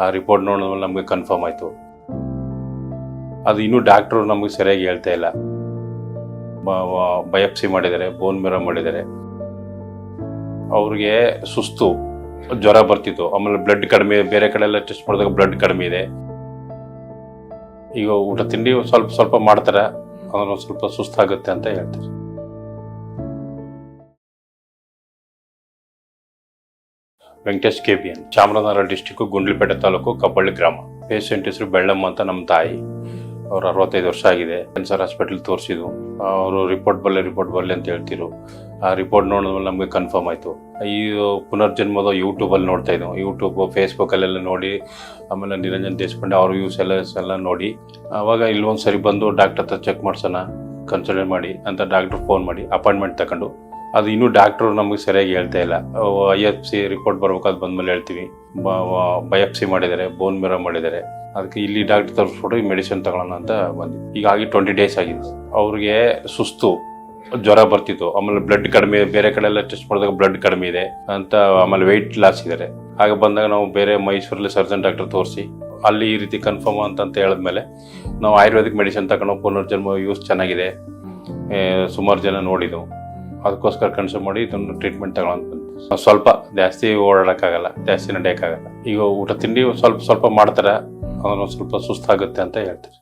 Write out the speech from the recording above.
ಆ ರಿಪೋರ್ಟ್ ನೋಡಿದ್ಮೇಲೆ ನಮಗೆ ಕನ್ಫರ್ಮ್ ಆಯಿತು. ಅದು ಇನ್ನೂ ಡಾಕ್ಟ್ರು ನಮಗೆ ಸರಿಯಾಗಿ ಹೇಳ್ತಾ ಇಲ್ಲ. ಬಯಾಪ್ಸಿ ಮಾಡಿದ್ದಾರೆ, ಬೋನ್ ಮ್ಯಾರೋ ಮಾಡಿದ್ದಾರೆ. ಅವ್ರಿಗೆ ಸುಸ್ತು, ಜ್ವರ ಬರ್ತಿತ್ತು, ಆಮೇಲೆ ಬ್ಲಡ್ ಕಡಿಮೆ, ಬೇರೆ ಕಡೆ ಎಲ್ಲ ಟೆಸ್ಟ್ ಮಾಡಿದಾಗ ಬ್ಲಡ್ ಕಡಿಮೆ ಇದೆ. ಈಗ ಊಟ ತಿಂಡಿ ಸ್ವಲ್ಪ ಸ್ವಲ್ಪ ಮಾಡ್ತಾರೆ, ಅದನ್ನು ಸ್ವಲ್ಪ ಸುಸ್ತಾಗುತ್ತೆ ಅಂತ ಹೇಳ್ತಾರೆ. ವೆಂಕಟೇಶ್ KBN, ಚಾಮರಾಜನಗರ ಡಿಸ್ಟಿಕ್, ಗುಂಡ್ಲುಪೇಟೆ ತಾಲೂಕು, ಕಬ್ಬಳ್ಳಿ ಗ್ರಾಮ. ಪೇಷಂಟ್ ಹೆಸರು ಬೆಳ್ಳಮ್ಮ ಅಂತ, ನಮ್ಮ ತಾಯಿ. ಅವ್ರು 65 ವರ್ಷ ಆಗಿದೆ. ಕ್ಯಾನ್ಸರ್ ಹಾಸ್ಪಿಟಲ್ ತೋರಿಸಿದ್ವು. ಅವರು ರಿಪೋರ್ಟ್ ಬರಲಿ ಅಂತ ಹೇಳ್ತಿರು. ಆ ರಿಪೋರ್ಟ್ ನೋಡಿದ್ಮೇಲೆ ನಮಗೆ ಕನ್ಫರ್ಮ್ ಆಯಿತು. ಈ ಪುನರ್ಜನ್ಮದ ಯೂಟ್ಯೂಬಲ್ಲಿ ನೋಡ್ತಾ ಇದ್ದವು. ಯೂಟ್ಯೂಬ್, ಫೇಸ್ಬುಕ್ಕಲ್ಲೆಲ್ಲ ನೋಡಿ, ಆಮೇಲೆ ನಿರಂಜನ್ ದೇಶಪಾಂಡೆ ಅವ್ರ ವ್ಯೂಸ್ ಎಲ್ಲ ನೋಡಿ, ಆವಾಗ ಇಲ್ಲೊಂದು ಸರಿ ಬಂದು ಡಾಕ್ಟರ್ ಹತ್ರ ಚೆಕ್ ಮಾಡ್ಸೋಣ, ಕನ್ಸಲ್ಟ್ ಮಾಡಿ ಅಂತ ಡಾಕ್ಟ್ರ್ ಫೋನ್ ಮಾಡಿ ಅಪಾಯಿಂಟ್ಮೆಂಟ್ ತಗೊಂಡು, ಅದು ಇನ್ನೂ ಡಾಕ್ಟ್ರು ನಮಗೆ ಸರಿಯಾಗಿ ಹೇಳ್ತಾ ಇಲ್ಲ. IFC ರಿಪೋರ್ಟ್ ಬರ್ಬೇಕಾದ್ ಬಂದ್ಮೇಲೆ ಹೇಳ್ತೀವಿ. ಬಯಾಪ್ಸಿ ಮಾಡಿದ್ದಾರೆ, ಬೋನ್ ಮ್ಯಾರೋ ಮಾಡಿದ್ದಾರೆ. ಅದಕ್ಕೆ ಇಲ್ಲಿ ಡಾಕ್ಟರ್ ತೋರಿಸ್ಬಿಟ್ಟು ಈ ಮೆಡಿಸಿನ್ ತಗೊಳ್ಳೋಣ ಅಂತ ಬಂದ್ವಿ. ಹೀಗಾಗಿ 20 days ಆಗಿದೆ. ಅವ್ರಿಗೆ ಸುಸ್ತು, ಜ್ವರ ಬರ್ತಿತ್ತು, ಆಮೇಲೆ ಬ್ಲಡ್ ಕಡಿಮೆ, ಬೇರೆ ಕಡೆ ಎಲ್ಲ ಟೆಸ್ಟ್ ಮಾಡಿದಾಗ ಬ್ಲಡ್ ಕಡಿಮೆ ಇದೆ ಅಂತ, ಆಮೇಲೆ ವೆಯ್ಟ್ ಲಾಸ್ ಇದ್ದಾರೆ. ಹಾಗೆ ಬಂದಾಗ ನಾವು ಬೇರೆ ಮೈಸೂರಲ್ಲಿ ಸರ್ಜನ್ ಡಾಕ್ಟರ್ ತೋರಿಸಿ ಅಲ್ಲಿ ಈ ರೀತಿ ಕನ್ಫರ್ಮ್ ಅಂತ ಹೇಳಿದ್ಮೇಲೆ ನಾವು ಆಯುರ್ವೇದಿಕ್ ಮೆಡಿಸಿನ್ ತಗೊಂಡು ಪುನರ್ಜನ್ಮ ಯೂಸ್ ಚೆನ್ನಾಗಿದೆ, ಸುಮಾರು ಜನ ನೋಡಿದ್ದು, ಅದಕ್ಕೋಸ್ಕರ ಕನ್ಸಲ್ಟ್ ಮಾಡಿ ಇದನ್ನು ಟ್ರೀಟ್ಮೆಂಟ್ ತಗೊಳ್ಳೋದು ಬಂತು. ಸ್ವಲ್ಪ ಜಾಸ್ತಿ ಓಡಾಡೋಕ್ಕಾಗಲ್ಲ, ಜಾಸ್ತಿ ನಡೆಯೋಕ್ಕಾಗಲ್ಲ. ಈಗ ಊಟ ತಿಂಡಿ ಸ್ವಲ್ಪ ಸ್ವಲ್ಪ ಮಾಡ್ತಾರೆ, ಅದನ್ನು ಸ್ವಲ್ಪ ಸುಸ್ತಾಗುತ್ತೆ ಅಂತ ಹೇಳ್ತಾರೆ.